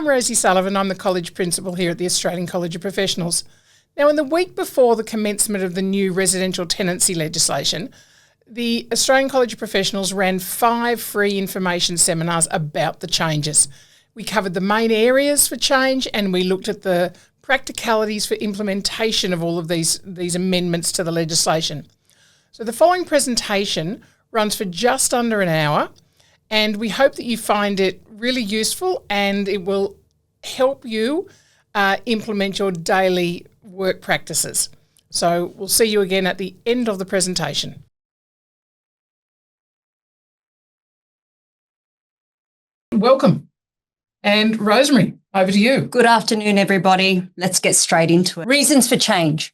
I'm Rosy Sullivan. I'm the college principal here at the Australian College of Professionals. Now, in the week before the commencement of the new residential tenancy legislation, the Australian College of Professionals ran 5 free information seminars about the changes. We covered the main areas for change and we looked at the practicalities for implementation of all of these amendments to the legislation. So the following presentation runs for just under an hour, and we hope that you find it really useful and it will help you implement your daily work practices. So we'll see you again at the end of the presentation. Welcome. And Rosemary, over to you. Good afternoon, everybody. Let's get straight into it. Reasons for change.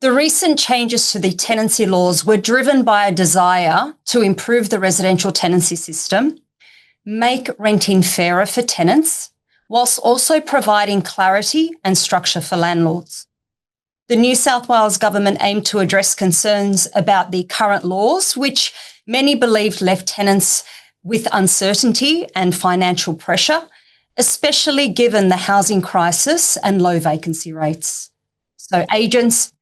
The recent changes to the tenancy laws were driven by a desire to improve the residential tenancy system, make renting fairer for tenants, whilst also providing clarity and structure for landlords. The New South Wales government aimed to address concerns about the current laws, which many believed left tenants with uncertainty and financial pressure, especially given the housing crisis and low vacancy rates. So agents,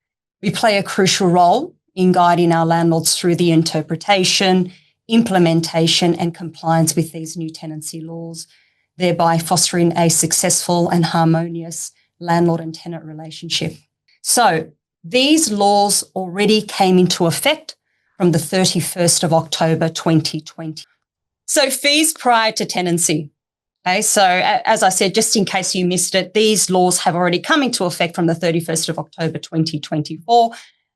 we play a crucial role in guiding our landlords through the interpretation, implementation and compliance with these new tenancy laws, thereby fostering a successful and harmonious landlord and tenant relationship. So these laws already came into effect from the 31st of October 2020. So fees prior to tenancy. Okay, so as I said, just in case you missed it, these laws have already come into effect from the 31st of October 2024,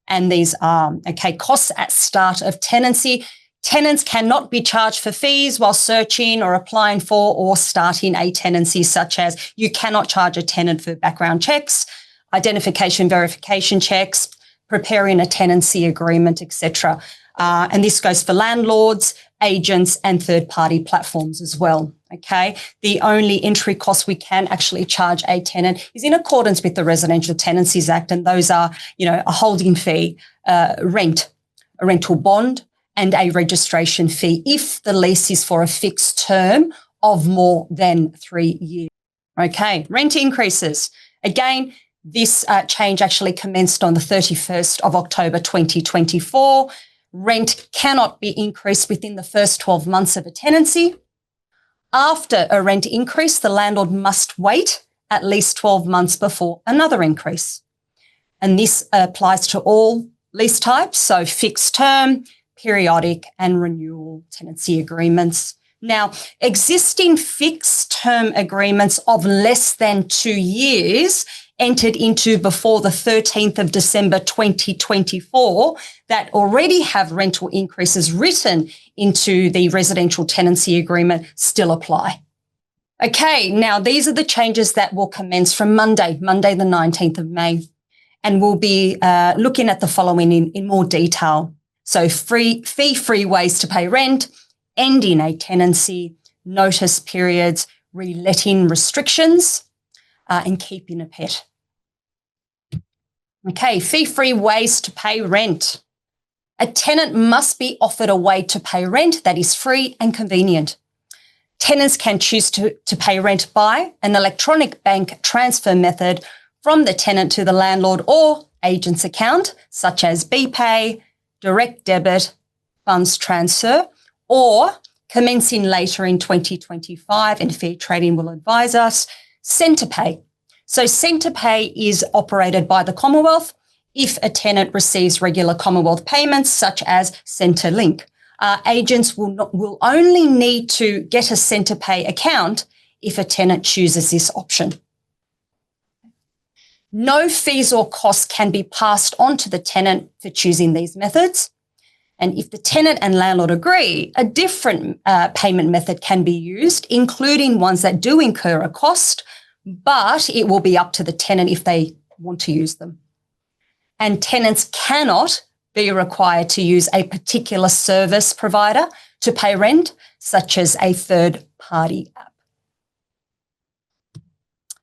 and these are, costs at start of tenancy. Tenants cannot be charged for fees while searching or applying for or starting a tenancy, such as you cannot charge a tenant for background checks, identification verification checks, preparing a tenancy agreement, etc. And this goes for landlords, agents and third-party platforms as well, okay? The only entry cost we can actually charge a tenant is in accordance with the Residential Tenancies Act, and those are, a holding fee, rent, a rental bond and a registration fee if the lease is for a fixed term of more than 3 years. Okay, rent increases. Again, this change actually commenced on the 31st of October 2024. Rent cannot be increased within the first 12 months of a tenancy. After a rent increase, the landlord must wait at least 12 months before another increase. And this applies to all lease types, so fixed term, periodic and renewal tenancy agreements. Now, existing fixed term agreements of less than 2 years entered into before the 13th of December 2024 that already have rental increases written into the residential tenancy agreement still apply. Okay, now these are the changes that will commence from Monday the 19th of May, and we'll be looking at the following in more detail. So fee-free ways to pay rent, ending a tenancy, notice periods, reletting restrictions, and keeping a pet. Okay, fee-free ways to pay rent. A tenant must be offered a way to pay rent that is free and convenient. Tenants can choose to pay rent by an electronic bank transfer method from the tenant to the landlord or agent's account, such as BPay, direct debit, funds transfer, or commencing later in 2025, and Fair Trading will advise us, Centrepay. So Centrepay is operated by the Commonwealth if a tenant receives regular Commonwealth payments such as Centrelink. Agents will only need to get a Centrepay account if a tenant chooses this option. No fees or costs can be passed on to the tenant for choosing these methods. And if the tenant and landlord agree, a different payment method can be used, including ones that do incur a cost, but it will be up to the tenant if they want to use them. And tenants cannot be required to use a particular service provider to pay rent, such as a third-party app.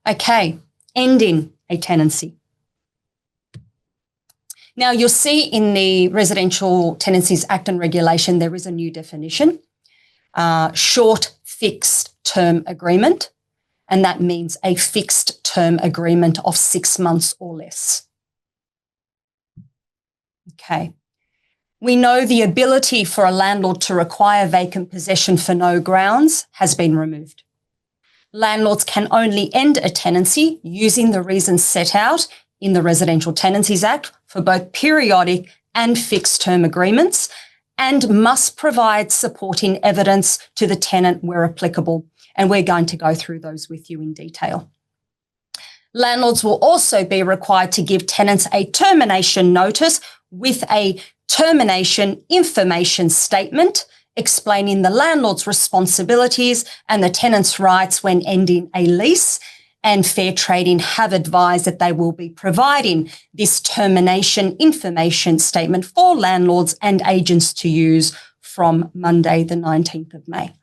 Okay, ending a tenancy. Now, you'll see in the Residential Tenancies Act and Regulation, there is a new definition, short fixed term agreement. and that means a fixed term agreement of 6 months or less. Okay. We know the ability for a landlord to require vacant possession for no grounds has been removed. Landlords can only end a tenancy using the reasons set out in the Residential Tenancies Act for both periodic and fixed term agreements, and must provide supporting evidence to the tenant where applicable. And we're going to go through those with you in detail. Landlords will also be required to give tenants a termination notice with a termination information statement explaining the landlord's responsibilities and the tenant's rights when ending a lease. And Fair Trading have advised that they will be providing this termination information statement for landlords and agents to use from Monday, the 19th of May.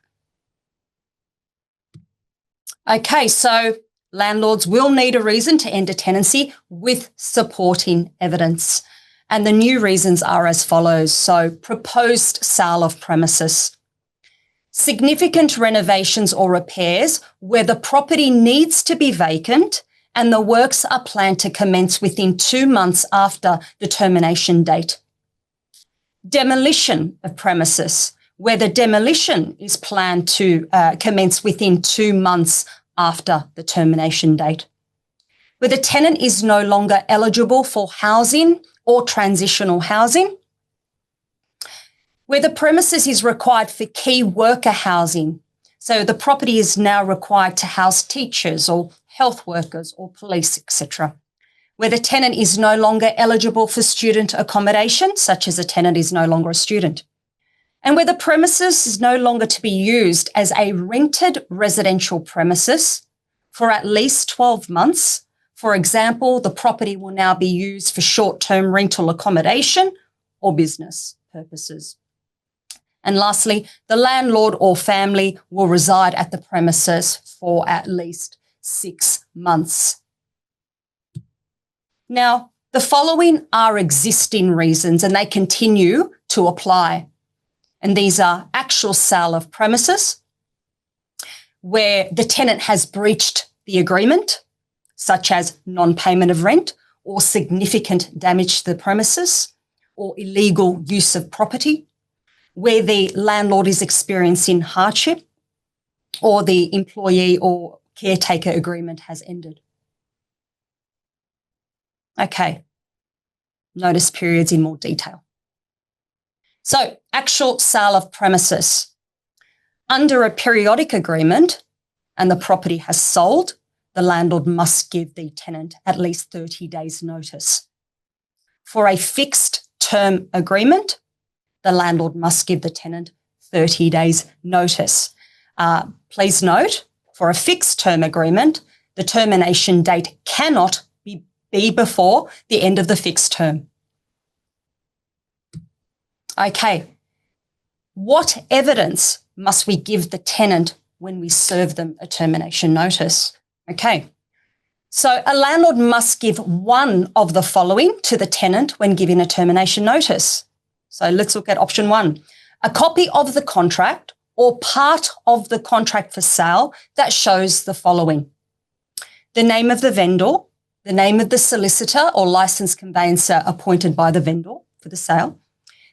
Okay, so landlords will need a reason to end a tenancy with supporting evidence. And the new reasons are as follows. So, proposed sale of premises, significant renovations or repairs where the property needs to be vacant and the works are planned to commence within 2 months after the termination date. Demolition of premises where the demolition is planned to commence within 2 months after the termination date. Where the tenant is no longer eligible for housing or transitional housing. Where the premises is required for key worker housing. So the property is now required to house teachers or health workers or police, etc. Where the tenant is no longer eligible for student accommodation, such as a tenant is no longer a student. And where the premises is no longer to be used as a rented residential premises for at least 12 months. For example, the property will now be used for short-term rental accommodation or business purposes. And lastly, the landlord or family will reside at the premises for at least 6 months. Now, the following are existing reasons and they continue to apply. And these are actual sale of premises, where the tenant has breached the agreement, such as non-payment of rent or significant damage to the premises or illegal use of property, where the landlord is experiencing hardship or the employee or caretaker agreement has ended. Okay, notice periods in more detail. So, actual sale of premises. Under a periodic agreement and the property has sold, the landlord must give the tenant at least 30 days notice. For a fixed term agreement, the landlord must give the tenant 30 days notice. Please note, for a fixed term agreement, the termination date cannot be before the end of the fixed term. Okay, what evidence must we give the tenant when we serve them a termination notice? Okay, so a landlord must give one of the following to the tenant when giving a termination notice. So let's look at option 1. A copy of the contract or part of the contract for sale that shows the following: the name of the vendor, the name of the solicitor or licensed conveyancer appointed by the vendor for the sale,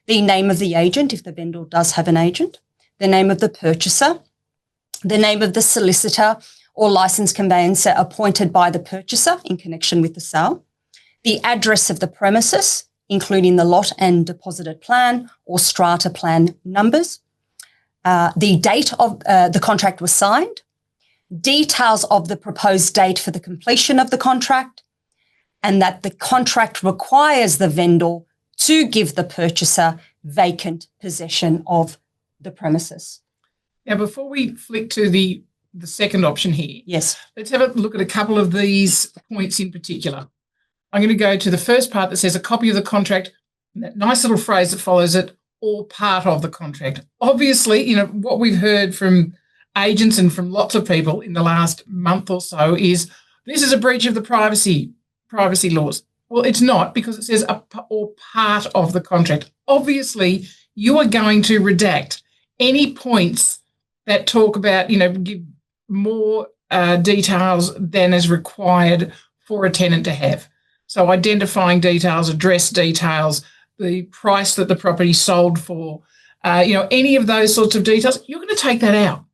the name of the agent if the vendor does have an agent, the name of the purchaser, the name of the solicitor or licensed conveyancer appointed by the purchaser in connection with the sale, the address of the premises, including the lot and deposited plan or strata plan numbers, the date of the contract was signed, details of the proposed date for the completion of the contract, and that the contract requires the vendor to give the purchaser vacant possession of the premises. Now, before we flick to the second option here, yes, let's have a look at a couple of these points in particular. I'm going to go to the first part that says a copy of the contract, and that nice little phrase that follows it, or part of the contract. Obviously, what we've heard from agents and from lots of people in the last month or so is this is a breach of the privacy laws. Well, it's not, because it says or part of the contract. Obviously, you are going to redact any points that talk about, give more details than is required for a tenant to have. So identifying details, address details, the price that the property sold for, any of those sorts of details, you're going to take that out.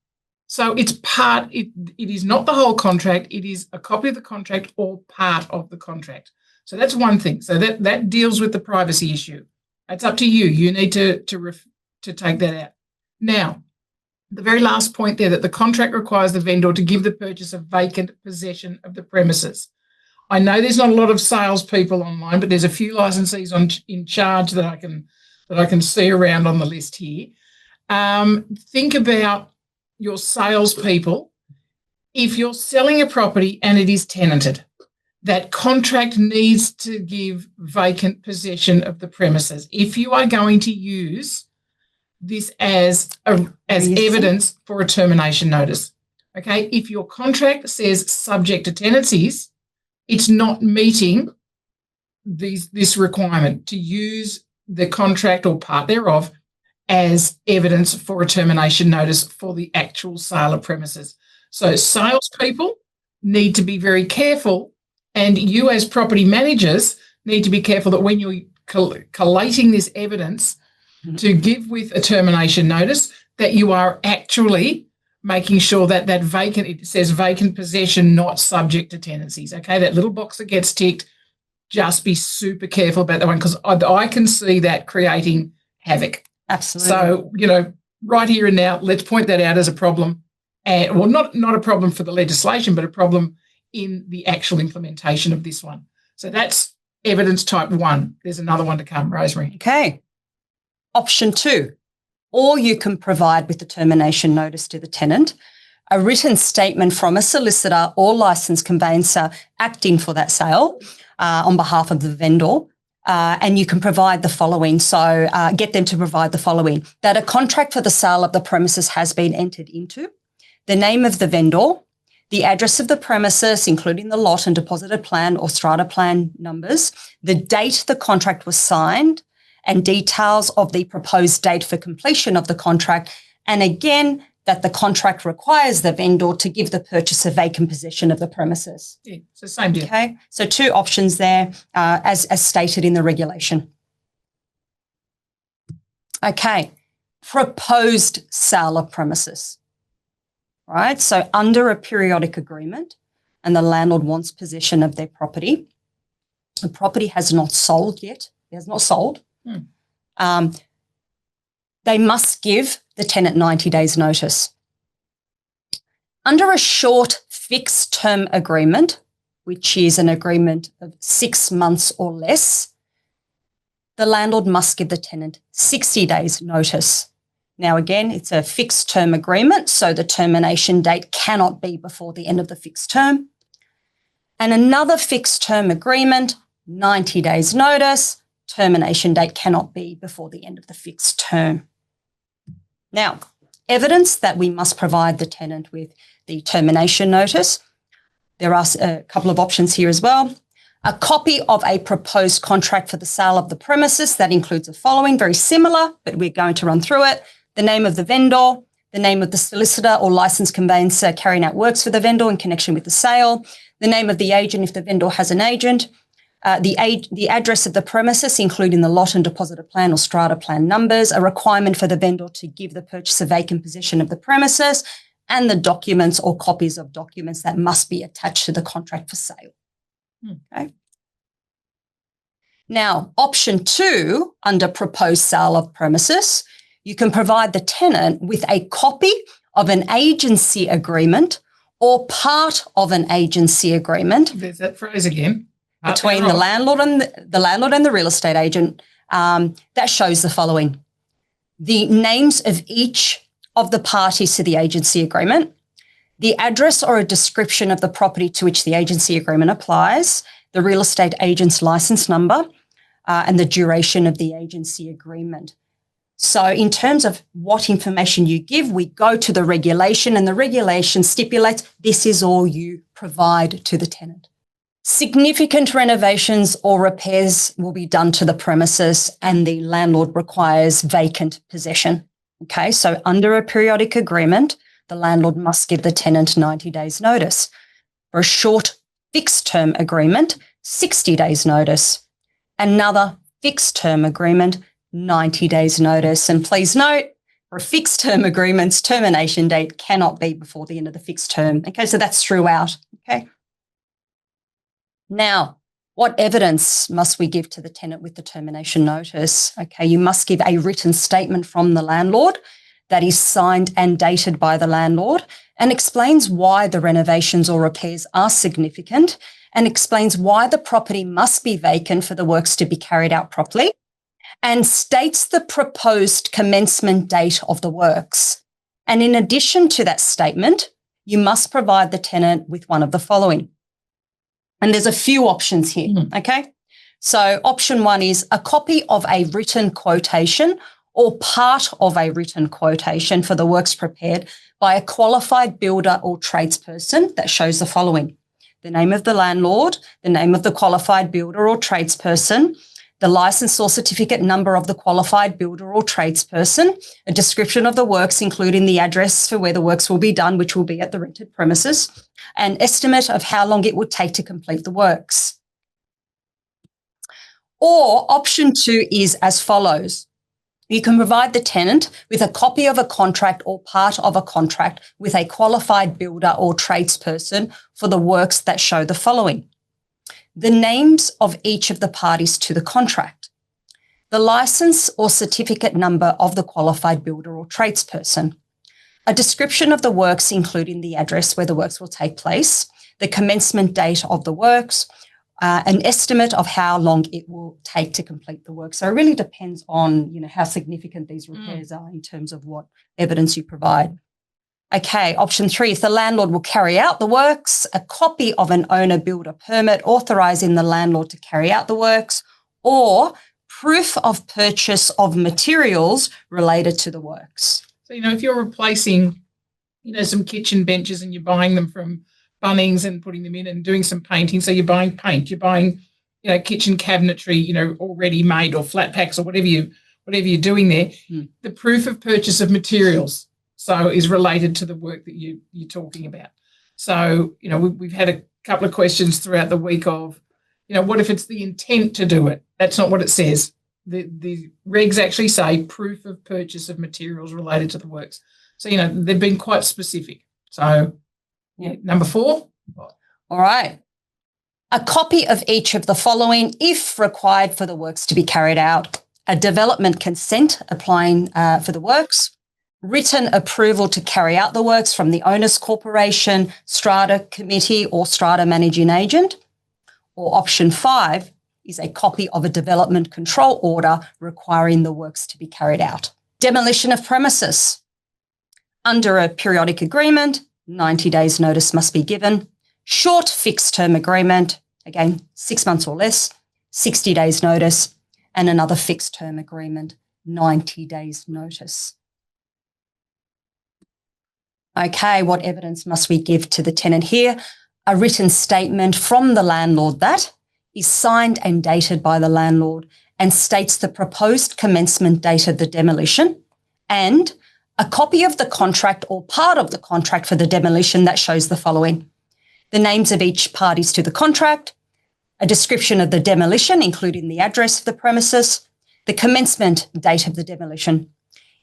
So it's it is not the whole contract. It is a copy of the contract or part of the contract. So that's one thing. So that deals with the privacy issue. It's up to you. You need to take that out. Now, the very last point there, that the contract requires the vendor to give the purchaser vacant possession of the premises. I know there's not a lot of salespeople online, but there's a few licensees in charge that I can see around on the list here. Think about your salespeople. If you're selling a property and it is tenanted, that contract needs to give vacant possession of the premises. If you are going to use this as evidence for a termination notice, okay? If your contract says subject to tenancies, it's not meeting this requirement to use the contract or part thereof as evidence for a termination notice for the actual sale of premises. So salespeople need to be very careful, and you as property managers need to be careful that when you're collating this evidence to give with a termination notice, that you are actually making sure that it says vacant possession, not subject to tenancies. Okay, that little box that gets ticked, just be super careful about that one, because I can see that creating havoc. Absolutely. So, right here and now, let's point that out as a problem. And not a problem for the legislation, but a problem in the actual implementation of this one. So that's evidence type 1. There's another one to come, Rosemary. Okay. Option 2, or you can provide with the termination notice to the tenant a written statement from a solicitor or licensed conveyancer acting for that sale on behalf of the vendor, and you can provide the following. So get them to provide the following: that a contract for the sale of the premises has been entered into, the name of the vendor, the address of the premises, including the lot and deposited plan or strata plan numbers, the date the contract was signed, and details of the proposed date for completion of the contract. And again, that the contract requires the vendor to give the purchaser vacant possession of the premises. Yeah, it's the same deal. Okay, so 2 options there as stated in the regulation. Okay, proposed sale of premises. All right, so under a periodic agreement and the landlord wants possession of their property, the property has not sold yet, it has not sold. They must give the tenant 90 days notice. Under a short fixed term agreement, which is an agreement of 6 months or less, the landlord must give the tenant 60 days notice. Now, again, it's a fixed term agreement, so the termination date cannot be before the end of the fixed term. And another fixed term agreement, 90 days notice, termination date cannot be before the end of the fixed term. Now, evidence that we must provide the tenant with the termination notice. There are a couple of options here as well. A copy of a proposed contract for the sale of the premises. That includes the following, very similar, but we're going to run through it. The name of the vendor, the name of the solicitor or licensed conveyancer carrying out works for the vendor in connection with the sale, the name of the agent if the vendor has an agent, the address of the premises, including the lot and deposited plan or strata plan numbers, a requirement for the vendor to give the purchaser vacant possession of the premises, and the documents or copies of documents that must be attached to the contract for sale. Okay. Now, option 2, under proposed sale of premises, you can provide the tenant with a copy of an agency agreement or part of an agency agreement. There's that phrase again. Between the landlord and the real estate agent, that shows the following: the names of each of the parties to the agency agreement, the address or a description of the property to which the agency agreement applies, the real estate agent's license number, and the duration of the agency agreement. So in terms of what information you give, we go to the regulation, and the regulation stipulates this is all you provide to the tenant. Significant renovations or repairs will be done to the premises, and the landlord requires vacant possession. Okay, so under a periodic agreement, the landlord must give the tenant 90 days notice. For a short fixed term agreement, 60 days notice. Another fixed term agreement, 90 days notice. And please note, for fixed term agreements, termination date cannot be before the end of the fixed term. Okay, so that's throughout. Okay. Now, what evidence must we give to the tenant with the termination notice? Okay, you must give a written statement from the landlord that is signed and dated by the landlord and explains why the renovations or repairs are significant and explains why the property must be vacant for the works to be carried out properly and states the proposed commencement date of the works. And in addition to that statement, you must provide the tenant with one of the following. And there's a few options here, okay? So option one is a copy of a written quotation or part of a written quotation for the works prepared by a qualified builder or tradesperson that shows the following: the name of the landlord, the name of the qualified builder or tradesperson, the license or certificate number of the qualified builder or tradesperson, a description of the works, including the address for where the works will be done, which will be at the rented premises, an estimate of how long it would take to complete the works. Or option two is as follows. You can provide the tenant with a copy of a contract or part of a contract with a qualified builder or tradesperson for the works that show the following: the names of each of the parties to the contract, the license or certificate number of the qualified builder or tradesperson, a description of the works, including the address where the works will take place, the commencement date of the works, an estimate of how long it will take to complete the work. So it really depends on, how significant these repairs are in terms of what evidence you provide. Okay, option three, if the landlord will carry out the works, a copy of an owner-builder permit authorising the landlord to carry out the works, or proof of purchase of materials related to the works. So, if you're replacing, some kitchen benches and you're buying them from Bunnings and putting them in and doing some painting, so you're buying paint, you're buying, kitchen cabinetry, already made, or flat packs, or whatever you're doing there, the proof of purchase of materials is related to the work that you're talking about. So, we've had a couple of questions throughout the week of, what if it's the intent to do it? That's not what it says. The regs actually say proof of purchase of materials related to the works. So, they've been quite specific. So, number 4. All right. A copy of each of the following, if required for the works to be carried out: a development consent applying for the works, written approval to carry out the works from the Owners Corporation, Strata Committee or Strata Managing Agent. Or option 5 is a copy of a development control order requiring the works to be carried out. Demolition of premises. Under a periodic agreement, 90 days notice must be given. Short fixed term agreement, again, 6 months or less, 60 days notice, and another fixed term agreement, 90 days notice. Okay, what evidence must we give to the tenant here? A written statement from the landlord that is signed and dated by the landlord and states the proposed commencement date of the demolition, and a copy of the contract or part of the contract for the demolition that shows the following: the names of each parties to the contract, a description of the demolition, including the address of the premises, the commencement date of the demolition.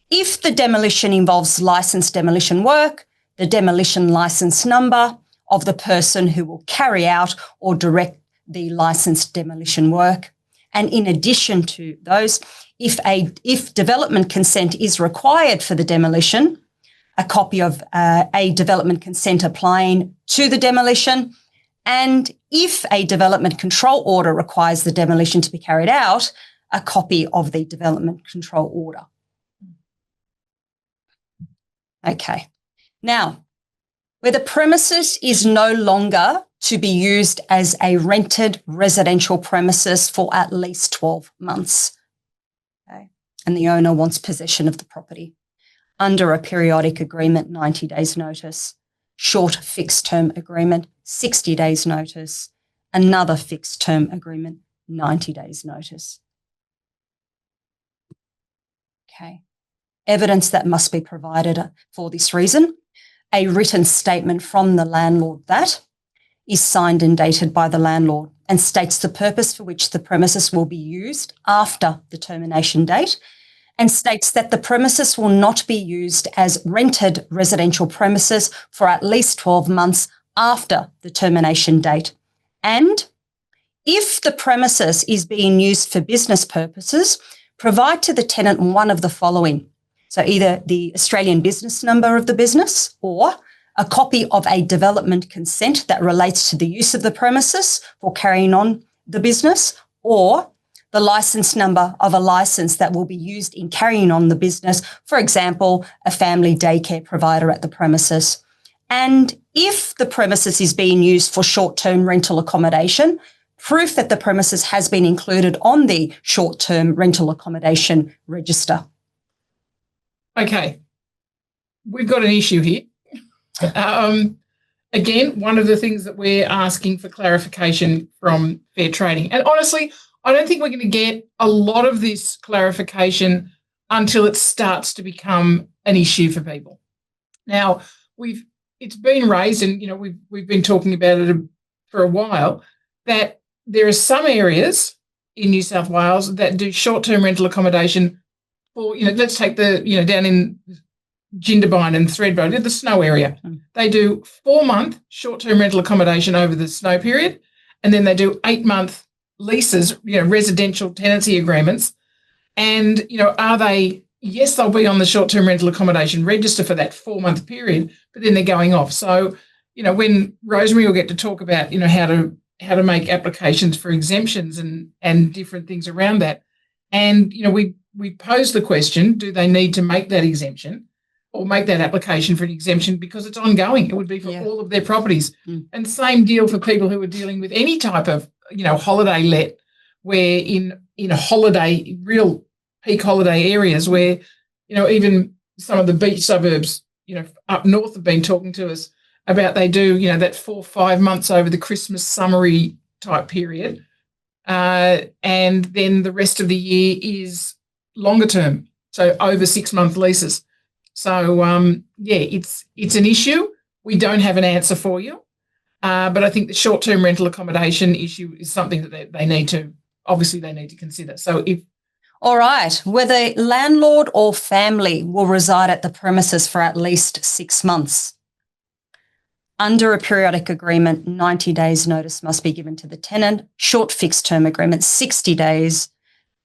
If the demolition involves licensed demolition work, the demolition license number of the person who will carry out or direct the licensed demolition work. And in addition to those, if development consent is required for the demolition, a copy of a development consent applying to the demolition, and if a development control order requires the demolition to be carried out, a copy of the development control order. Okay. Now, where the premises is no longer to be used as a rented residential premises for at least 12 months, okay, and the owner wants possession of the property, under a periodic agreement, 90 days notice, short fixed term agreement, 60 days notice, another fixed term agreement, 90 days notice. Okay. Evidence that must be provided for this reason. a written statement from the landlord that is signed and dated by the landlord and states the purpose for which the premises will be used after the termination date, and states that the premises will not be used as rented residential premises for at least 12 months after the termination date. And if the premises is being used for business purposes, provide to the tenant one of the following. So either the Australian business number of the business or a copy of a development consent that relates to the use of the premises for carrying on the business, or the license number of a license that will be used in carrying on the business, for example, a family daycare provider at the premises. And if the premises is being used for short-term rental accommodation, proof that the premises has been included on the short-term rental accommodation register. Okay, we've got an issue here. Again, one of the things that we're asking for clarification from Fair Trading, and honestly, I don't think we're going to get a lot of this clarification until it starts to become an issue for people. Now, it's been raised, and we've been talking about it for a while, that there are some areas in New South Wales that do short-term rental accommodation for, let's take the, down in Jindabyne and Thredbo, the snow area. They do 4-month short-term rental accommodation over the snow period, and then they do 8-month leases, residential tenancy agreements. And, are they, yes, they'll be on the short-term rental accommodation register for that 4-month period, but then they're going off. So, when Rosemary will get to talk about, how to make applications for exemptions and different things around that. And, we pose the question, do they need to make that exemption or make that application for an exemption because it's ongoing? It would be for all of their properties. And same deal for people who are dealing with any type of, holiday let, where in holiday, real peak holiday areas where, even some of the beach suburbs, up north have been talking to us about they do, that 4 or 5 months over the Christmas summery type period. And then the rest of the year is longer term, so over 6-month leases. So, it's an issue. We don't have an answer for you. But I think the short-term rental accommodation issue is something that they need to consider. So all right, whether landlord or family will reside at the premises for at least 6 months. Under a periodic agreement, 90 days notice must be given to the tenant. Short fixed term agreement, 60 days.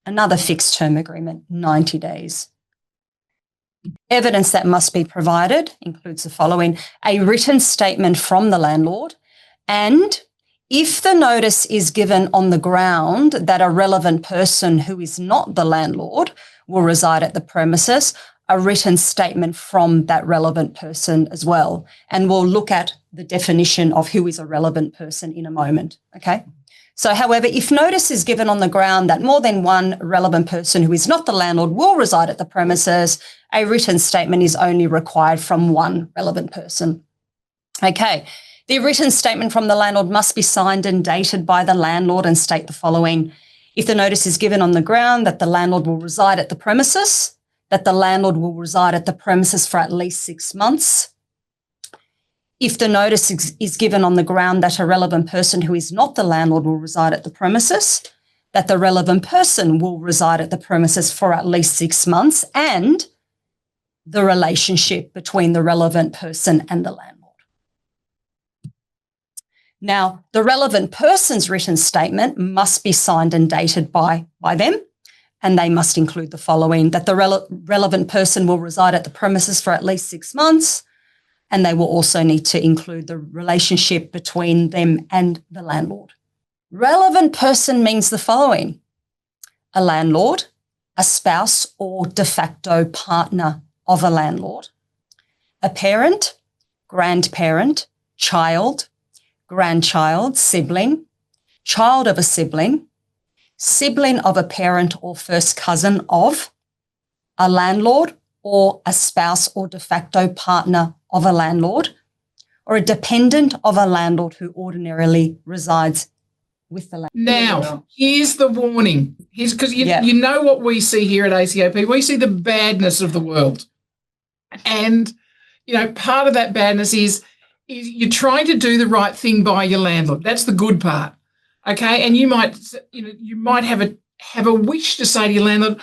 Another fixed term agreement, 90 days. Evidence that must be provided includes the following: a written statement from the landlord, and if the notice is given on the ground that a relevant person who is not the landlord will reside at the premises, a written statement from that relevant person as well. And we'll look at the definition of who is a relevant person in a moment, okay? So, however, if notice is given on the ground that more than one relevant person who is not the landlord will reside at the premises, a written statement is only required from one relevant person. Okay, the written statement from the landlord must be signed and dated by the landlord and state the following: if the notice is given on the ground that the landlord will reside at the premises, that the landlord will reside at the premises for at least 6 months. If the notice is given on the ground that a relevant person who is not the landlord will reside at the premises, that the relevant person will reside at the premises for at least 6 months, and the relationship between the relevant person and the landlord. Now, the relevant person's written statement must be signed and dated by them, and they must include the following: that the relevant person will reside at the premises for at least 6 months, and they will also need to include the relationship between them and the landlord. Relevant person means the following: a landlord, a spouse or de facto partner of a landlord, a parent, grandparent, child, grandchild, sibling, child of a sibling, sibling of a parent or first cousin of a landlord, or a spouse or de facto partner of a landlord, or a dependent of a landlord who ordinarily resides with the landlord. Now, here's the warning. Because you know what we see here at ACOP. We see the badness of the world. And, part of that badness is you're trying to do the right thing by your landlord. That's the good part, okay? And you might have a wish to say to your landlord,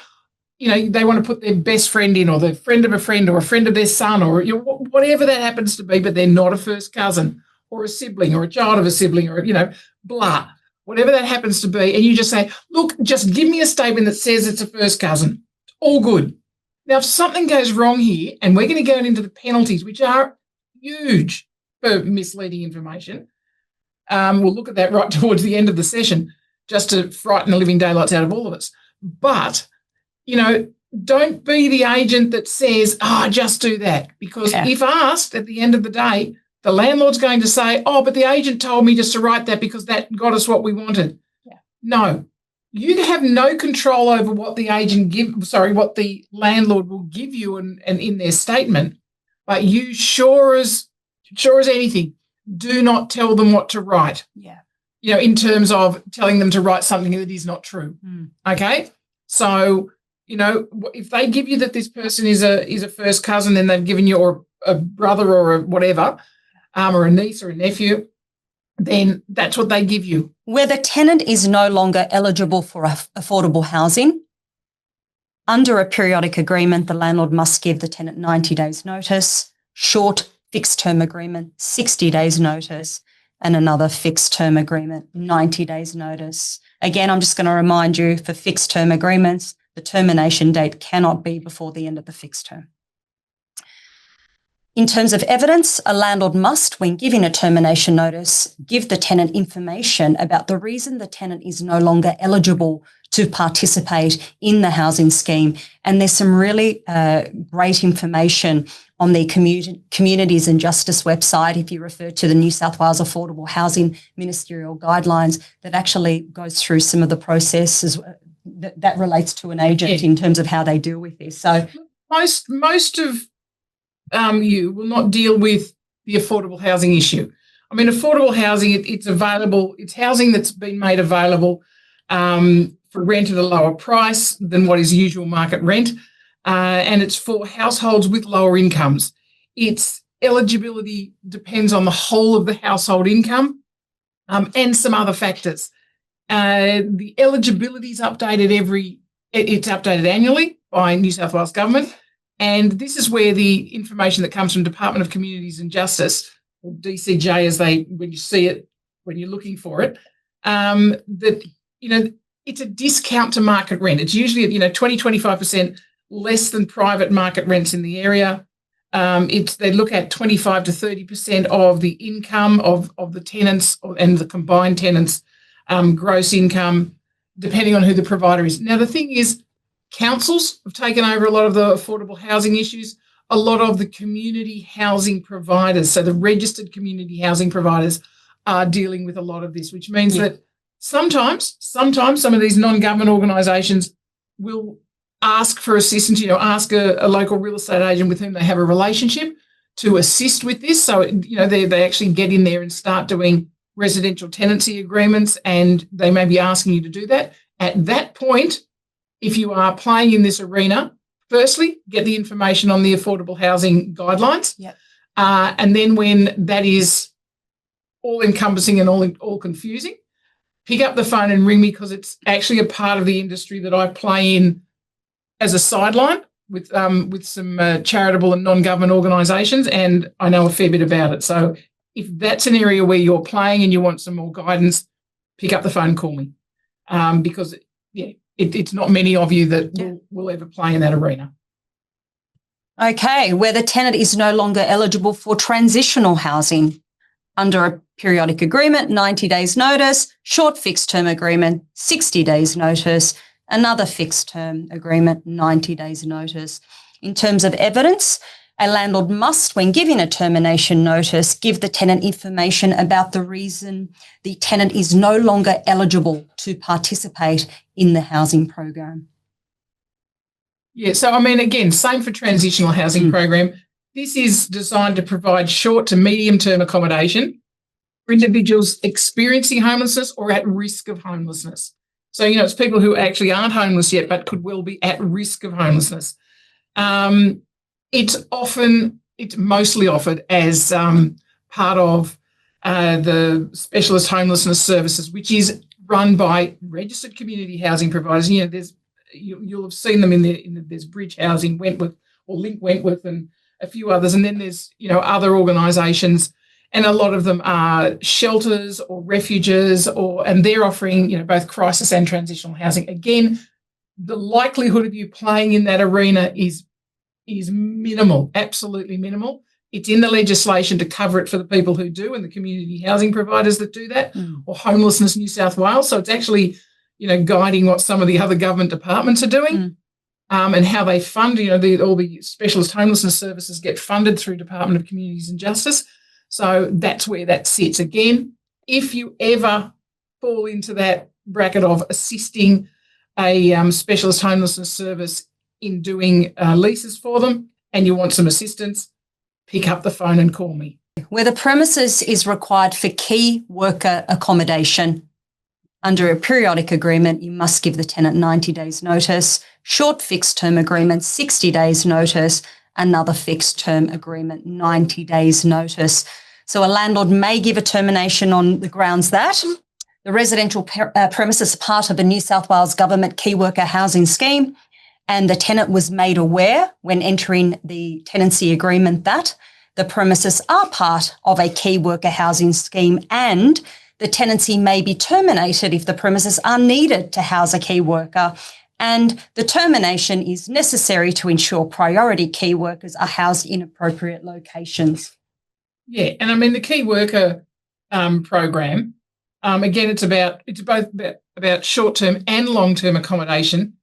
they want to put their best friend in, or the friend of a friend, or a friend of their son, or whatever that happens to be, but they're not a first cousin or a sibling or a child of a sibling, or blah, whatever that happens to be. And you just say, look, just give me a statement that says it's a first cousin. All good. Now, if something goes wrong here, and we're going to go into the penalties, which are huge for misleading information, we'll look at that right towards the end of the session, just to frighten the living daylights out of all of us. But don't be the agent that says, just do that. Because if asked at the end of the day, the landlord's going to say, but the agent told me just to write that because that got us what we wanted. Yeah. No, you have no control over what the what the landlord will give you and in their statement. But you sure as anything, do not tell them what to write. Yeah. In terms of telling them to write something that is not true. Okay? So, if they give you that this person is a first cousin, then they've given you or a brother or a whatever, or a niece or a nephew, then that's what they give you. Where the tenant is no longer eligible for affordable housing, under a periodic agreement, the landlord must give the tenant 90 days notice, short fixed term agreement, 60 days notice, and another fixed term agreement, 90 days notice. Again, I'm just going to remind you, for fixed term agreements, the termination date cannot be before the end of the fixed term. In terms of evidence, a landlord must, when giving a termination notice, give the tenant information about the reason the tenant is no longer eligible to participate in the housing scheme. And there's some really great information on the Communities and Justice website, if you refer to the New South Wales Affordable Housing Ministerial Guidelines, that actually goes through some of the processes that relates to an agent in terms of how they deal with this. So most of you will not deal with the affordable housing issue. I mean, affordable housing, it's available. It's housing that's been made available for rent at a lower price than what is usual market rent, and it's for households with lower incomes. Its eligibility depends on the whole of the household income and some other factors. The eligibility is updated it's updated annually by New South Wales Government. And this is where the information that comes from Department of Communities and Justice, or DCJ as when you see it, when you're looking for it, that, it's a discount to market rent. It's usually, 20-25% less than private market rents in the area. They look at 25 to 30% of the income of the tenants and the combined tenants' gross income, depending on who the provider is. Now, the thing is, councils have taken over a lot of the affordable housing issues. A lot of the community housing providers, so the registered community housing providers, are dealing with a lot of this, which means that sometimes some of these non-government organisations will ask for assistance, ask a local real estate agent with whom they have a relationship to assist with this. So, they actually get in there and start doing residential tenancy agreements, and they may be asking you to do that. At that point, if you are playing in this arena, firstly, get the information on the affordable housing guidelines. Yep. And then when that is all-encompassing and all confusing, pick up the phone and ring me, because it's actually a part of the industry that I play in as a sideline with some charitable and non-government organisations, and I know a fair bit about it. So if that's an area where you're playing and you want some more guidance, pick up the phone and call me, because, it's not many of you that will ever play in that arena. Okay, where the tenant is no longer eligible for transitional housing, under a periodic agreement, 90 days notice, short fixed term agreement, 60 days notice, another fixed term agreement, 90 days notice. In terms of evidence, a landlord must, when giving a termination notice, give the tenant information about the reason the tenant is no longer eligible to participate in the housing program. Yeah, so again, same for transitional housing program. This is designed to provide short to medium term accommodation for individuals experiencing homelessness or at risk of homelessness. So, it's people who actually aren't homeless yet but could well be at risk of homelessness. It's often it's mostly offered as part of the specialist homelessness services, which is run by registered community housing providers. You know, you'll have seen them in there's Bridge Housing, Wentworth, or Link Wentworth, and a few others. And then there's, you know, other organisations, and a lot of them are shelters or refuges, and they're offering, you know, both crisis and transitional housing. Again, the likelihood of you playing in that arena is minimal, absolutely minimal. It's in the legislation to cover it for the people who do, and the community housing providers that do that, or Homelessness New South Wales. So it's actually, you know, guiding what some of the other government departments are doing, and how they fund. You know, all the specialist homelessness services get funded through Department of Communities and Justice. So that's where that sits. Again, if you ever fall into that bracket of assisting a specialist homelessness service in doing leases for them, and you want some assistance, pick up the phone and call me. Where the premises is required for key worker accommodation, under a periodic agreement, you must give the tenant 90 days notice. Short fixed term agreement, 60 days notice. Another fixed term agreement, 90 days notice. So a landlord may give a termination on the grounds that the residential premises are part of a New South Wales government key worker housing scheme, and the tenant was made aware when entering the tenancy agreement that the premises are part of a key worker housing scheme, and the tenancy may be terminated if the premises are needed to house a key worker, and the termination is necessary to ensure priority key workers are housed in appropriate locations. Yeah, and I mean the key worker program, again, it's both about short-term and long-term accommodation,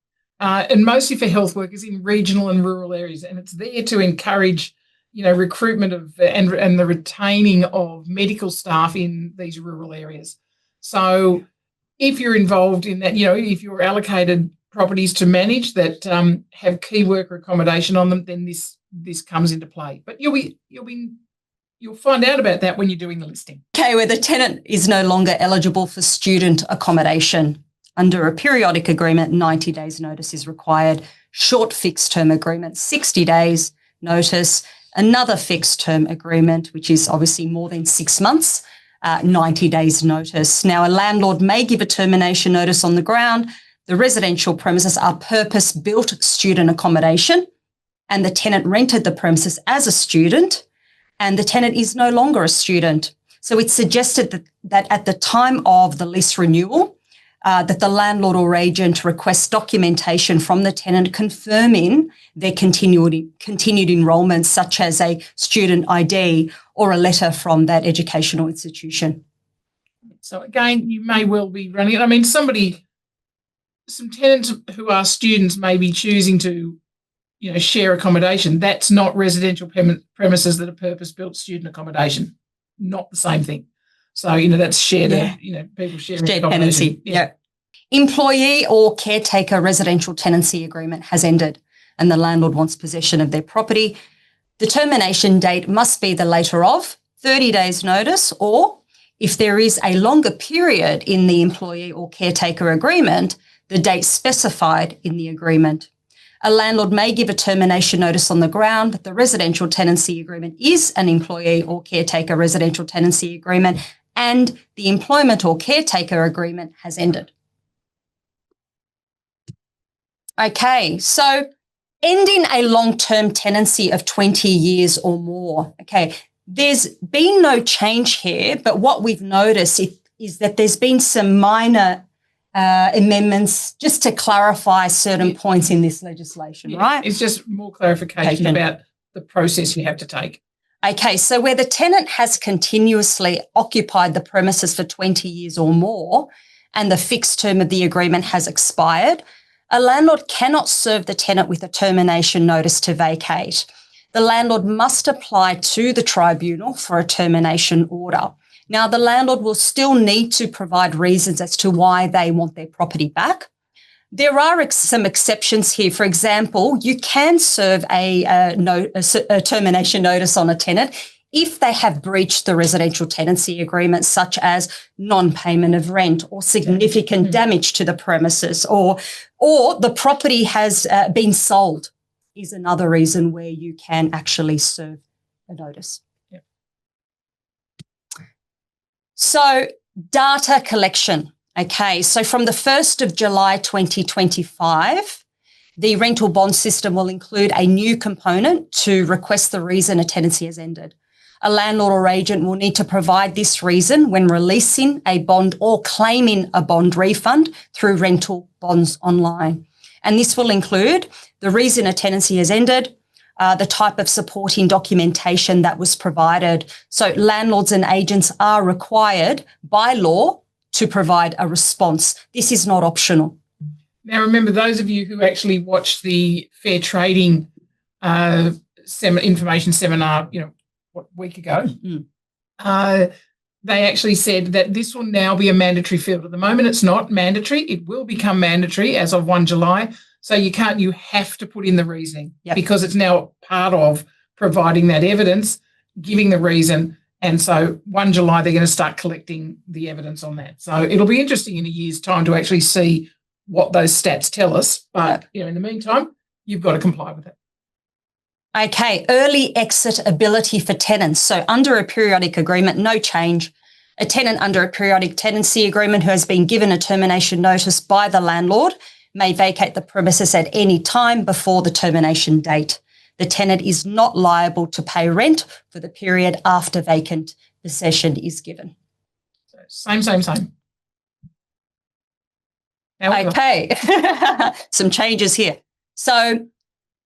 and mostly for health workers in regional and rural areas, and it's there to encourage, you know, recruitment of and the retaining of medical staff in these rural areas. So if you're involved in that, you know, if you're allocated properties to manage that have key worker accommodation on them, then this comes into play. But you'll find out about that when you're doing the listing. Okay, where the tenant is no longer eligible for student accommodation. Under a periodic agreement, 90 days notice is required. Short fixed term agreement, 60 days notice. Another fixed term agreement, which is obviously more than 6 months, 90 days notice. Now, a landlord may give a termination notice on the ground the residential premises are purpose-built student accommodation, and the tenant rented the premises as a student, and the tenant is no longer a student. So it's suggested that at the time of the lease renewal, that the landlord or agent requests documentation from the tenant confirming their continued enrolment, such as a student ID or a letter from that educational institution. So again, you may well be running it. I mean, some tenants who are students may be choosing to, you know, share accommodation. That's not residential premises that are purpose-built student accommodation. Not the same thing. So, you know, that's shared, you know, people sharing tenancy. Yeah. Employee or caretaker residential tenancy agreement has ended and the landlord wants possession of their property. The termination date must be the later of 30 days notice, or if there is a longer period in the employee or caretaker agreement, the date specified in the agreement. A landlord may give a termination notice on the ground that the residential tenancy agreement is an employee or caretaker residential tenancy agreement and the employment or caretaker agreement has ended. Okay, so ending a long-term tenancy of 20 years or more. Okay, there's been no change here, but what we've noticed is that there's been some minor amendments just to clarify certain points in this legislation, right? It's just more clarification about the process you have to take. Okay, so where the tenant has continuously occupied the premises for 20 years or more and the fixed term of the agreement has expired, a landlord cannot serve the tenant with a termination notice to vacate. The landlord must apply to the tribunal for a termination order. Now, the landlord will still need to provide reasons as to why they want their property back. There are some exceptions here. For example, you can serve a termination notice on a tenant if they have breached the residential tenancy agreement, such as non-payment of rent or significant damage to the premises, or the property has been sold is another reason where you can actually serve a notice. Yep. So data collection. Okay, so from the 1st of July 2025, the rental bond system will include a new component to request the reason a tenancy has ended. A landlord or agent will need to provide this reason when releasing a bond or claiming a bond refund through rental bonds online. And this will include the reason a tenancy has ended, the type of supporting documentation that was provided. So landlords and agents are required by law to provide a response. This is not optional. Now, remember, those of you who actually watched the fair trading information seminar, a week ago, they actually said that this will now be a mandatory field. At the moment, it's not mandatory. It will become mandatory as of 1 July. So you have to put in the reasoning because it's now part of providing that evidence, giving the reason. And so 1 July, they're going to start collecting the evidence on that. So it'll be interesting in a year's time to actually see what those stats tell us. But, in the meantime, you've got to comply with it. Okay, early exit ability for tenants. So under a periodic agreement, no change. A tenant under a periodic tenancy agreement who has been given a termination notice by the landlord may vacate the premises at any time before the termination date. The tenant is not liable to pay rent for the period after vacant possession is given. So same. Okay, some changes here. So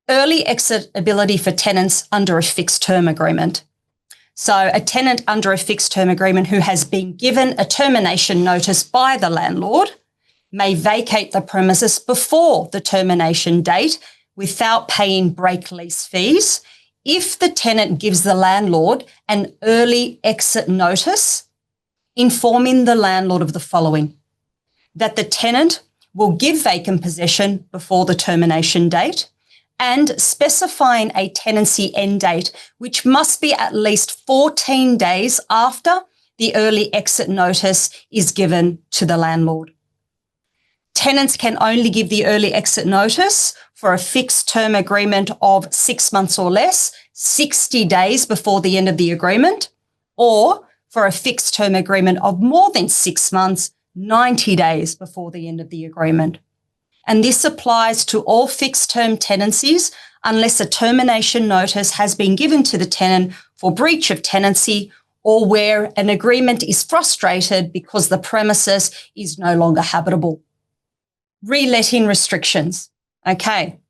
early exit ability for tenants under a fixed term agreement. So a tenant under a fixed term agreement who has been given a termination notice by the landlord may vacate the premises before the termination date without paying break lease fees if the tenant gives the landlord an early exit notice informing the landlord of the following: that the tenant will give vacant possession before the termination date, and specifying a tenancy end date, which must be at least 14 days after the early exit notice is given to the landlord. Tenants can only give the early exit notice for a fixed term agreement of 6 months or less, 60 days before the end of the agreement, or for a fixed term agreement of more than 6 months, 90 days before the end of the agreement. And this applies to all fixed term tenancies unless a termination notice has been given to the tenant for breach of tenancy or where an agreement is frustrated because the premises is no longer habitable. Reletting restrictions. Okay.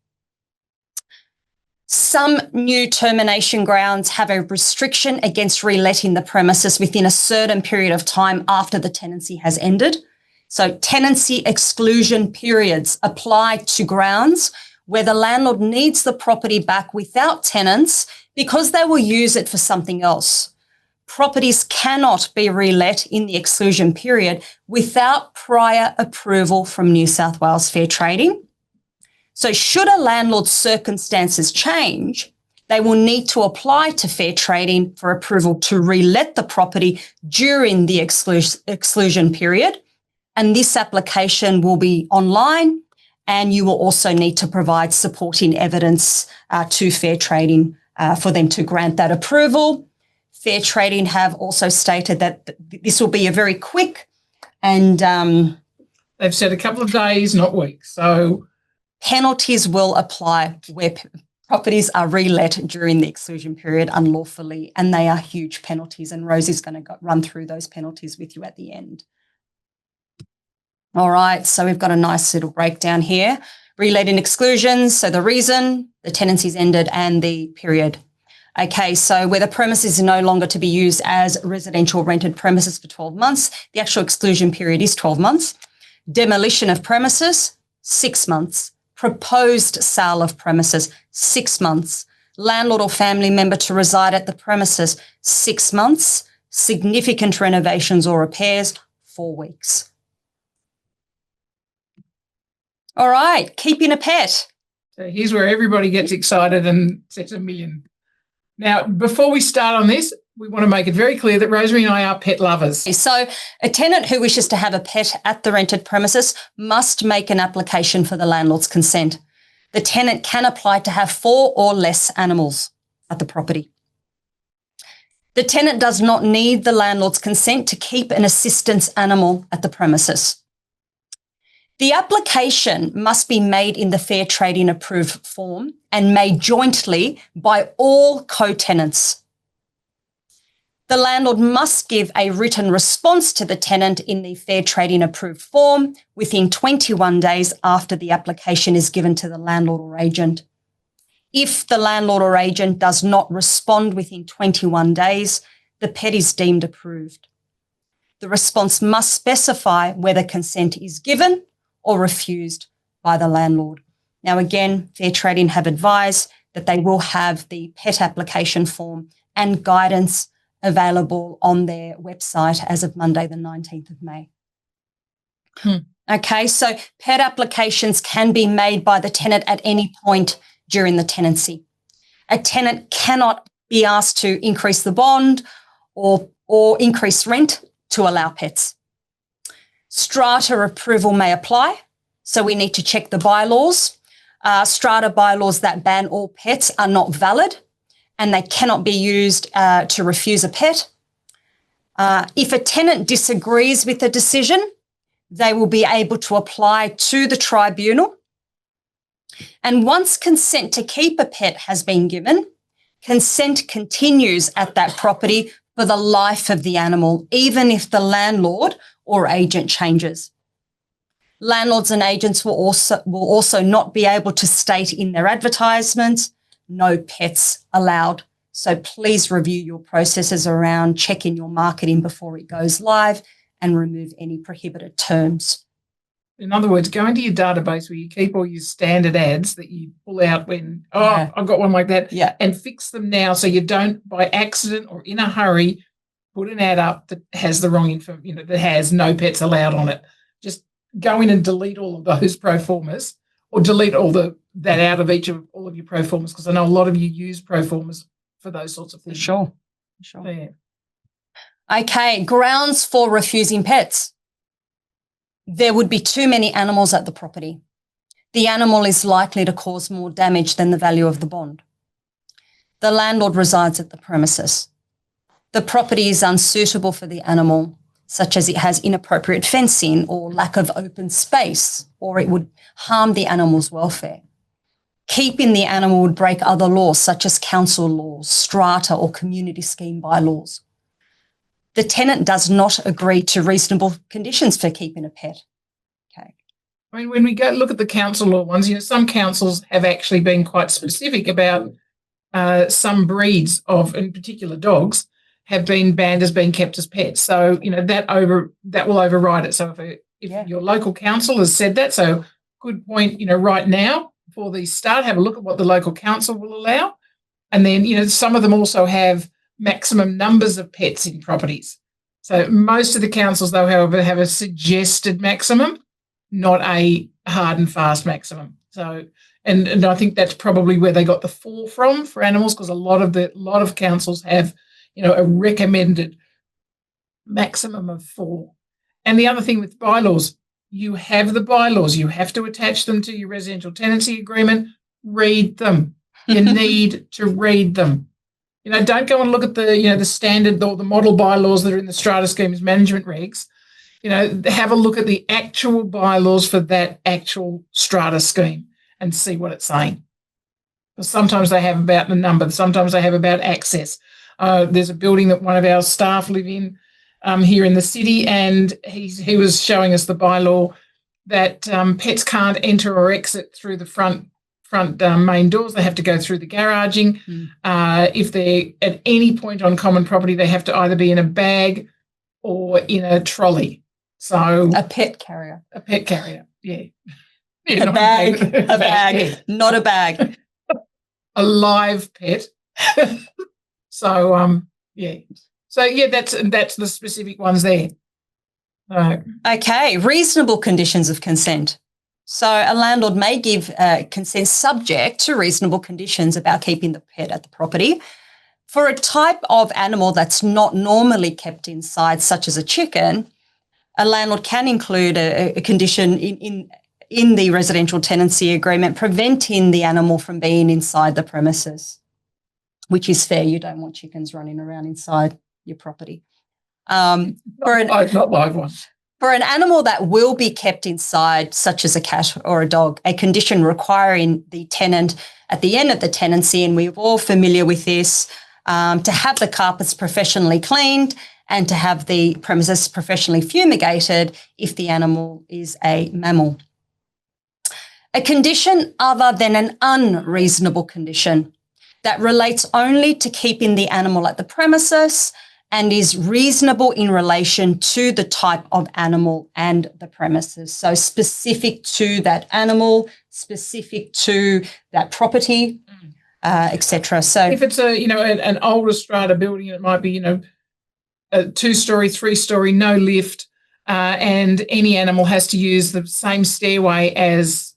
Some new termination grounds have a restriction against reletting the premises within a certain period of time after the tenancy has ended. So tenancy exclusion periods apply to grounds where the landlord needs the property back without tenants because they will use it for something else. Properties cannot be relet in the exclusion period without prior approval from New South Wales Fair Trading. So should a landlord's circumstances change, they will need to apply to Fair Trading for approval to relet the property during the exclusion period. And this application will be online, and you will also need to provide supporting evidence to Fair Trading for them to grant that approval. Fair Trading have also stated that this will be a very quick and they've said a couple of days, not weeks. So penalties will apply where properties are relet during the exclusion period unlawfully, and they are huge penalties. And Rosy's going to run through those penalties with you at the end. All right, so we've got a nice little breakdown here. Reletting exclusions, so the reason, the tenancy's ended, and the period. Okay, so where the premise is no longer to be used as residential rented premises for 12 months, the actual exclusion period is 12 months. Demolition of premises, 6 months. Proposed sale of premises, 6 months. Landlord or family member to reside at the premises, 6 months. Significant renovations or repairs, 4 weeks. All right, keeping a pet. So here's where everybody gets excited and sets a million. Now, before we start on this, we want to make it very clear that Rosemary and I are pet lovers. So a tenant who wishes to have a pet at the rented premises must make an application for the landlord's consent. The tenant can apply to have 4 or less animals at the property. The tenant does not need the landlord's consent to keep an assistance animal at the premises. The application must be made in the fair trading approved form and made jointly by all co-tenants. The landlord must give a written response to the tenant in the fair trading approved form within 21 days after the application is given to the landlord or agent. If the landlord or agent does not respond within 21 days, the pet is deemed approved. The response must specify whether consent is given or refused by the landlord. Now, again, Fair Trading have advised that they will have the pet application form and guidance available on their website as of Monday, the 19th of May. Okay, so pet applications can be made by the tenant at any point during the tenancy. A tenant cannot be asked to increase the bond or increase rent to allow pets. Strata approval may apply, so we need to check the bylaws. Strata bylaws that ban all pets are not valid and they cannot be used to refuse a pet. If a tenant disagrees with the decision, they will be able to apply to the tribunal. And once consent to keep a pet has been given, consent continues at that property for the life of the animal, even if the landlord or agent changes. Landlords and agents will also not be able to state in their advertisements, no pets allowed. So please review your processes around checking your marketing before it goes live and remove any prohibited terms. In other words, go into your database where you keep all your standard ads that you pull out when, I've got one like that, and fix them now so you don't, by accident or in a hurry, put an ad up that has the wrong info, that has no pets allowed on it. Just go in and delete all of those pro formas, or delete that out of all of your pro formas, because I know a lot of you use pro formas for those sorts of things. Sure. Yeah. Okay, grounds for refusing pets. There would be too many animals at the property. The animal is likely to cause more damage than the value of the bond. The landlord resides at the premises. The property is unsuitable for the animal, such as it has inappropriate fencing or lack of open space, or it would harm the animal's welfare. Keeping the animal would break other laws, such as council laws, strata or community scheme bylaws. The tenant does not agree to reasonable conditions for keeping a pet. Okay. I mean, when we go look at the council law ones, some councils have actually been quite specific about some breeds of, in particular dogs, have been banned as being kept as pets. So, that will override it. So if your local council has said that, so good point, right now, before these start, have a look at what the local council will allow. And then, some of them also have maximum numbers of pets in properties. So most of the councils, though, however, have a suggested maximum, not a hard and fast maximum. So, and I think that's probably where they got the 4 from for animals, because a lot of councils have, a recommended maximum of 4. And the other thing with bylaws, you have the bylaws, you have to attach them to your residential tenancy agreement. Read them. You need to read them. Don't go and look at the standard or the model bylaws that are in the strata schemes management regs. Have a look at the actual bylaws for that actual strata scheme and see what it's saying. Because sometimes they have about the number, sometimes they have about access. There's a building that one of our staff live in here in the city, and he was showing us the bylaw that pets can't enter or exit through the front main doors. They have to go through the garaging. If they're at any point on common property, they have to either be in a bag or in a trolley. So a pet carrier. A pet carrier, yeah. A bag, not a bag. A live pet. So, that's the specific ones there. Okay, reasonable conditions of consent. So a landlord may give consent subject to reasonable conditions about keeping the pet at the property. For a type of animal that's not normally kept inside, such as a chicken, a landlord can include a condition in the residential tenancy agreement preventing the animal from being inside the premises. which is fair. You don't want chickens running around inside your property. Not live ones. For an animal that will be kept inside, such as a cat or a dog, a condition requiring the tenant at the end of the tenancy, and we're all familiar with this, to have the carpets professionally cleaned and to have the premises professionally fumigated if the animal is a mammal. A condition other than an unreasonable condition that relates only to keeping the animal at the premises and is reasonable in relation to the type of animal and the premises. So specific to that animal, specific to that property, etc. So if it's an older strata building, it might be a 2-story, 3-story, no lift, and any animal has to use the same stairway as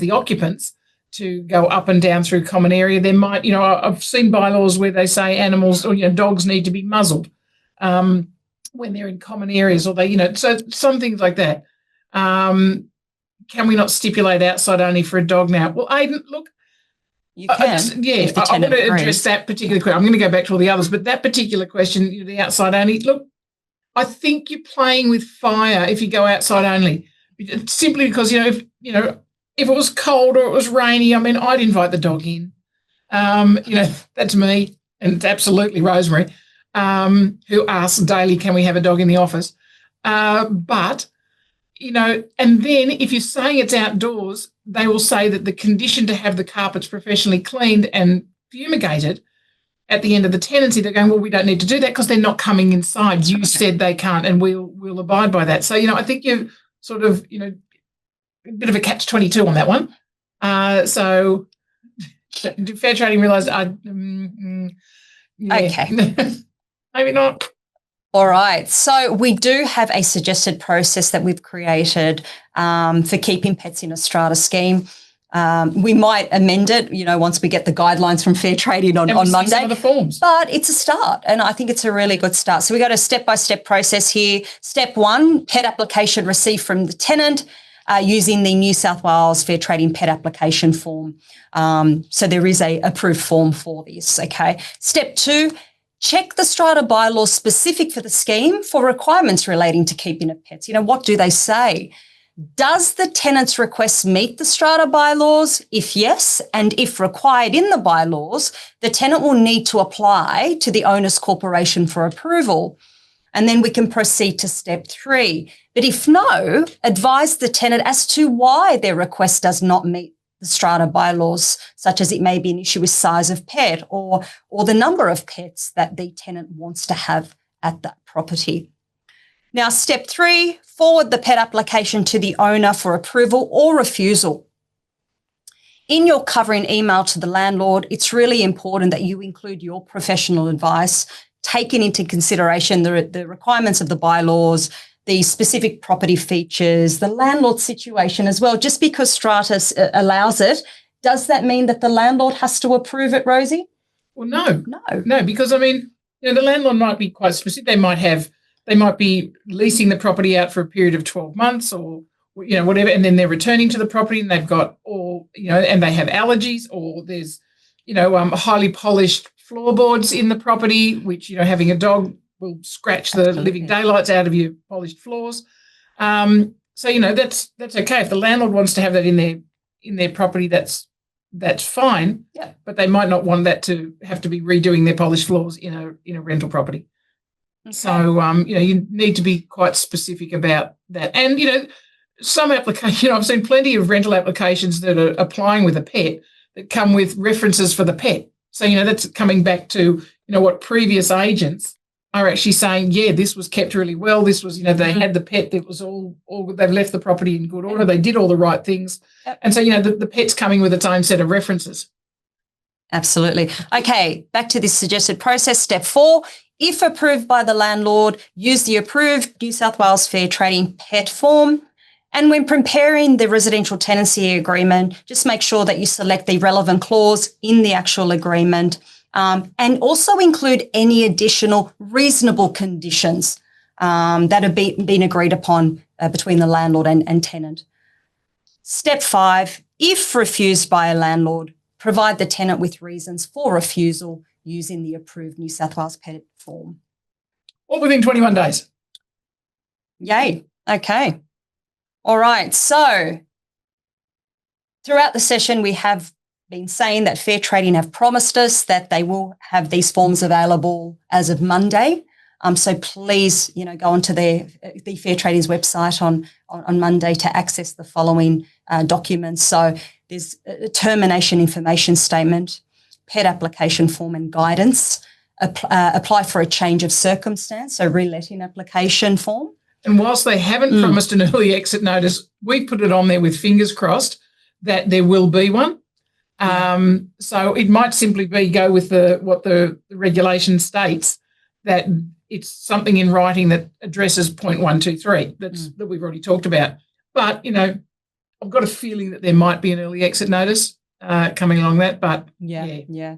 the occupants to go up and down through common area. There might, I've seen bylaws where they say animals or dogs need to be muzzled when they're in common areas, or they, so some things like that. Can we not stipulate outside only for a dog now? Well, Aidan, look, you can. I'm going to address that particular question. I'm going to go back to all the others, but that particular question, the outside only, look, I think you're playing with fire if you go outside only, simply because, if it was cold or it was rainy, I'd invite the dog in. That's me, and it's absolutely Rosemary, who asks daily, can we have a dog in the office? But, and then if you're saying it's outdoors, they will say that the condition to have the carpets professionally cleaned and fumigated at the end of the tenancy, they're going, well, we don't need to do that because they're not coming inside. You said they can't, and we'll abide by that. So, I think you've sort of, a bit of a catch-22 on that one. So fair trading realised okay. Maybe not. All right. So we do have a suggested process that we've created for keeping pets in a strata scheme. We might amend it, once we get the guidelines from Fair Trading on Monday. Some of the forms. But it's a start, and I think it's a really good start. So we got a step-by-step process here. Step 1, pet application received from the tenant using the New South Wales Fair Trading pet application form. So there is a approved form for this, okay? Step 2, check the strata bylaws specific for the scheme for requirements relating to keeping of pets. What do they say? Does the tenant's request meet the strata bylaws? If yes, and if required in the bylaws, the tenant will need to apply to the owner's corporation for approval. And then we can proceed to step 3. But if no, advise the tenant as to why their request does not meet the strata bylaws, such as it may be an issue with size of pet or the number of pets that the tenant wants to have at that property. Now, step 3, forward the pet application to the owner for approval or refusal. In your covering email to the landlord, it's really important that you include your professional advice, taking into consideration the requirements of the bylaws, the specific property features, the landlord situation as well. Just because strata allows it, does that mean that the landlord has to approve it, Rosie? Well, no, because the landlord might be quite specific. They might be leasing the property out for a period of 12 months or, whatever, and then they're returning to the property and they've got and they have allergies, or there's, highly polished floorboards in the property, which, having a dog will scratch the living daylights out of your polished floors. So, that's okay. If the landlord wants to have that in their property, that's fine. Yeah. But they might not want that to have to be redoing their polished floors in a rental property. Okay. So, you need to be quite specific about that. And, some application, I've seen plenty of rental applications that are applying with a pet that come with references for the pet. So, that's coming back to, what previous agents are actually saying, yeah, this was kept really well. This was, they had the pet that was all they've left the property in good order. They did all the right things. Yep. And so, the pet's coming with its own set of references. Absolutely. Okay, back to this suggested process. Step 4, if approved by the landlord, use the approved New South Wales Fair Trading pet form. And when preparing the residential tenancy agreement, just make sure that you select the relevant clause in the actual agreement, and also include any additional reasonable conditions that have been agreed upon between the landlord and tenant. Step 5, if refused by a landlord, provide the tenant with reasons for refusal using the approved New South Wales PET form. All within 21 days. Yay. Okay. All right. So throughout the session, we have been saying that Fair Trading have promised us that they will have these forms available as of Monday. So please, go onto the Fair Trading's website on Monday to access the following documents. So there's a termination information statement, PET application form and guidance, apply for a change of circumstance, so reletting application form. And whilst they haven't promised an early exit notice, we put it on there with fingers crossed that there will be one. So it might simply be go with what the regulation states, that it's something in writing that addresses point 123 that we've already talked about. But, I've got a feeling that there might be an early exit notice coming along that, but yeah.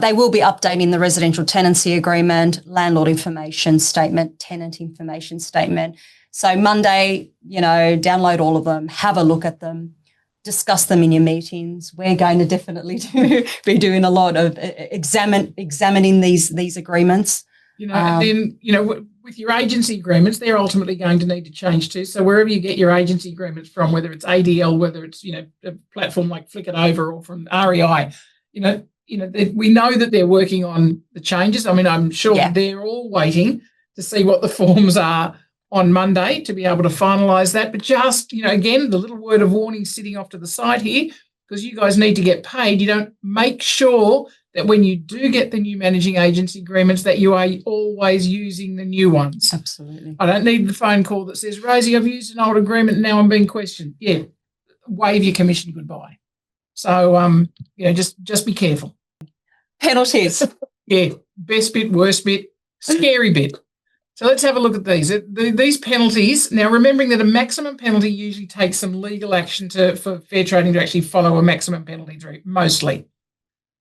They will be updating the residential tenancy agreement, landlord information statement, tenant information statement. So Monday, download all of them, have a look at them, discuss them in your meetings. We're going to definitely be doing a lot of examining these agreements. And then, with your agency agreements, they're ultimately going to need to change too. So wherever you get your agency agreements from, whether it's ADL, whether it's, a platform like Flick It Over or from REI, we know that they're working on the changes. I mean, I'm sure they're all waiting to see what the forms are on Monday to be able to finalise that. But just, again, the little word of warning sitting off to the side here, because you guys need to get paid. You don't make sure that when you do get the new managing agency agreements that you are always using the new ones. Absolutely. I don't need the phone call that says, Rosy, I've used an old agreement and now I'm being questioned. Yeah, waive your commission goodbye. So, just be careful. Penalties. Yeah, best bit, worst bit, scary bit. So let's have a look at these. These penalties, now remembering that a maximum penalty usually takes some legal action for Fair Trading to actually follow a maximum penalty through, mostly.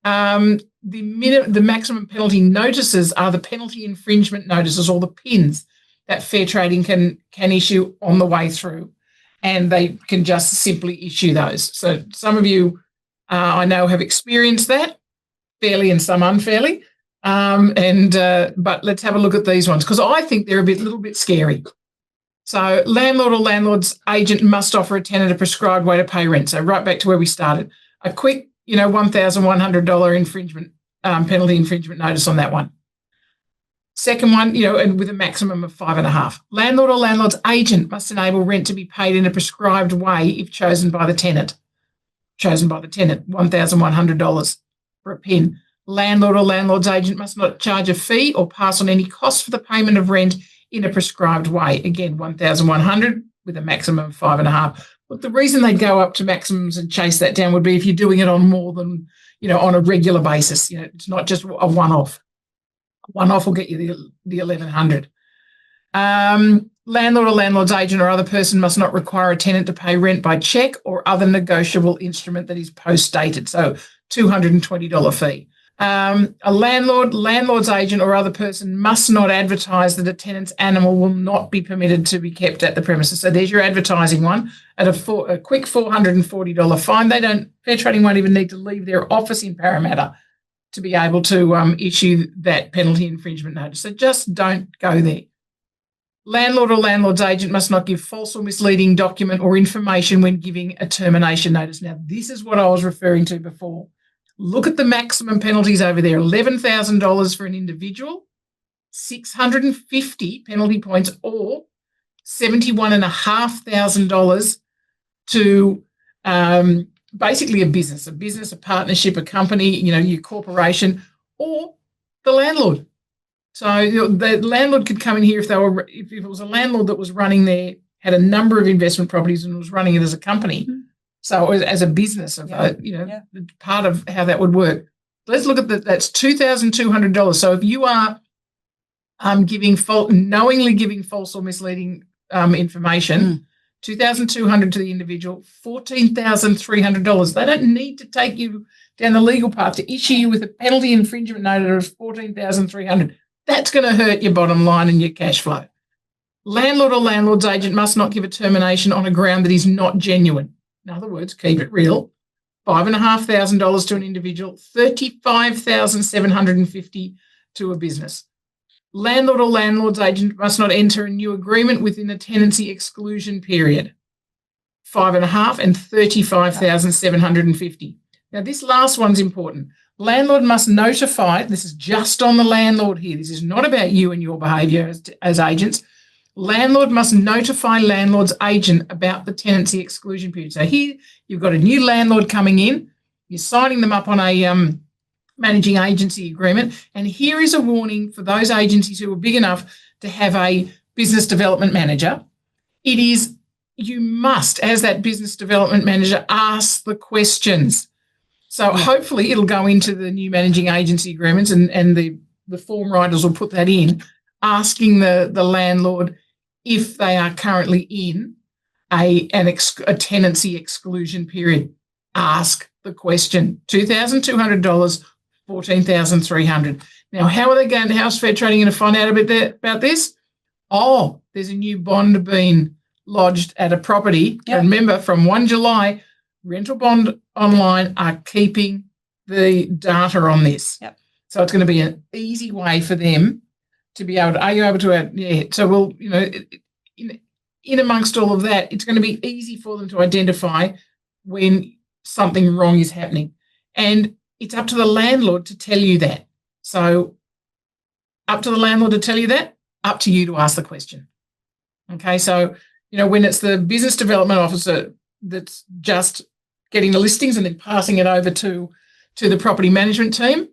The maximum penalty notices are the penalty infringement notices, or the PINs, that Fair Trading can issue on the way through, and they can just simply issue those. So some of you, I know, have experienced that, fairly and some unfairly. But let's have a look at these ones, because I think they're a little bit scary. So landlord or landlord's agent must offer a tenant a prescribed way to pay rent. So right back to where we started. A quick, $1,100 infringement penalty infringement notice on that one. Second one, and with a maximum of 5.5. Landlord or landlord's agent must enable rent to be paid in a prescribed way if chosen by the tenant. $1,100 for a PIN. Landlord or landlord's agent must not charge a fee or pass on any costs for the payment of rent in a prescribed way. Again, $1,100 with a maximum of 5.5. Look, the reason they'd go up to maximums and chase that down would be if you're doing it on more than, on a regular basis. It's not just a one-off. A one-off will get you the $1,100. Landlord or landlord's agent or other person must not require a tenant to pay rent by cheque or other negotiable instrument that is post-dated. So $220 fee. A landlord's agent or other person must not advertise that a tenant's animal will not be permitted to be kept at the premises. So there's your advertising one at a quick $440 fine. Fair Trading won't even need to leave their office in Parramatta to be able to issue that penalty infringement notice. So just don't go there. Landlord or landlord's agent must not give false or misleading document or information when giving a termination notice. Now, this is what I was referring to before. Look at the maximum penalties over there. $11,000 for an individual, 650 penalty points, or $71,500 to basically a business, a partnership, a company, your corporation, or the landlord. So the landlord could come in here if it was a landlord that was running had a number of investment properties and was running it as a company. Mm-hmm. So as a business, part of how that would work. Let's look at that's $2,200. So if you are knowingly giving false or misleading information, $2,200 to the individual, $14,300. They don't need to take you down the legal path to issue you with a penalty infringement notice of $14,300. That's going to hurt your bottom line and your cash flow. Landlord or landlord's agent must not give a termination on a ground that is not genuine. In other words, keep it real. $5,500 to an individual, $35,750 to a business. Landlord or landlord's agent must not enter a new agreement within the tenancy exclusion period. $5,500 and $35,750. Now, this last one's important. Landlord must notify, this is just on the landlord here, this is not about you and your behaviour as agents. Landlord must notify landlord's agent about the tenancy exclusion period. So here you've got a new landlord coming in, you're signing them up on a managing agency agreement, and here is a warning for those agencies who are big enough to have a business development manager. It is, you must, as that business development manager, ask the questions. So hopefully it'll go into the new managing agency agreements, and the form writers will put that in, asking the landlord if they are currently in a tenancy exclusion period. Ask the question. $2,200, $14,300. Now, how are they going? How's Fair Trading going to find out about this? Oh, there's a new bond being lodged at a property. Yep. Remember, from 1 July, Rental Bond Online are keeping the data on this. Yep. So it's going to be an easy way for them to be able to, are you able to, yeah. So we'll, in amongst all of that, it's going to be easy for them to identify when something wrong is happening. And it's up to the landlord to tell you that. So up to the landlord to tell you that, up to you to ask the question. Okay, so, when it's the business development officer that's just getting the listings and then passing it over to the property management team,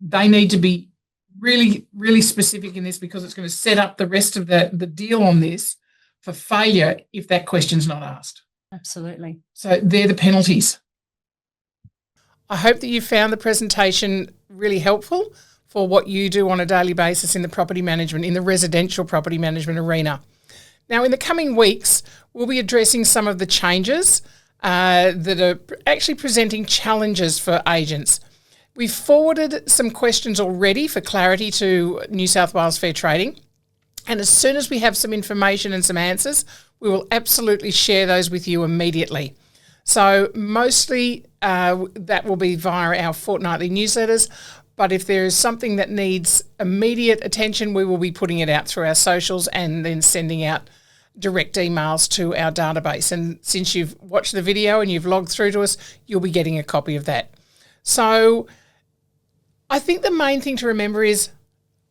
they need to be really, really specific in this, because it's going to set up the rest of the deal on this for failure if that question's not asked. Absolutely. So they're the penalties. I hope that you found the presentation really helpful for what you do on a daily basis in the property management, in the residential property management arena. Now, in the coming weeks, we'll be addressing some of the changes that are actually presenting challenges for agents. We've forwarded some questions already for clarity to New South Wales Fair Trading. And as soon as we have some information and some answers, we will absolutely share those with you immediately. So mostly that will be via our fortnightly newsletters. But if there is something that needs immediate attention, we will be putting it out through our socials and then sending out direct emails to our database. And since you've watched the video and you've logged through to us, you'll be getting a copy of that. So I think the main thing to remember is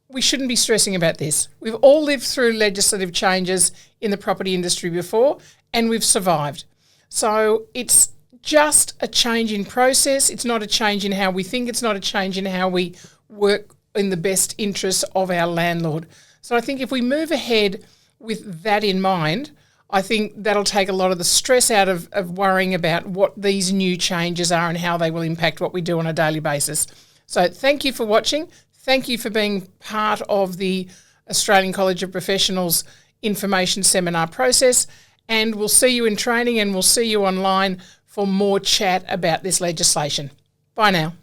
we shouldn't be stressing about this. We've all lived through legislative changes in the property industry before, and we've survived. So it's just a change in process. It's not a change in how we think. It's not a change in how we work in the best interests of our landlord. So I think if we move ahead with that in mind, I think that'll take a lot of the stress out of worrying about what these new changes are and how they will impact what we do on a daily basis. So thank you for watching. Thank you for being part of the Australian College of Professionals information seminar process. And we'll see you in training, and we'll see you online for more chat about this legislation. Bye now.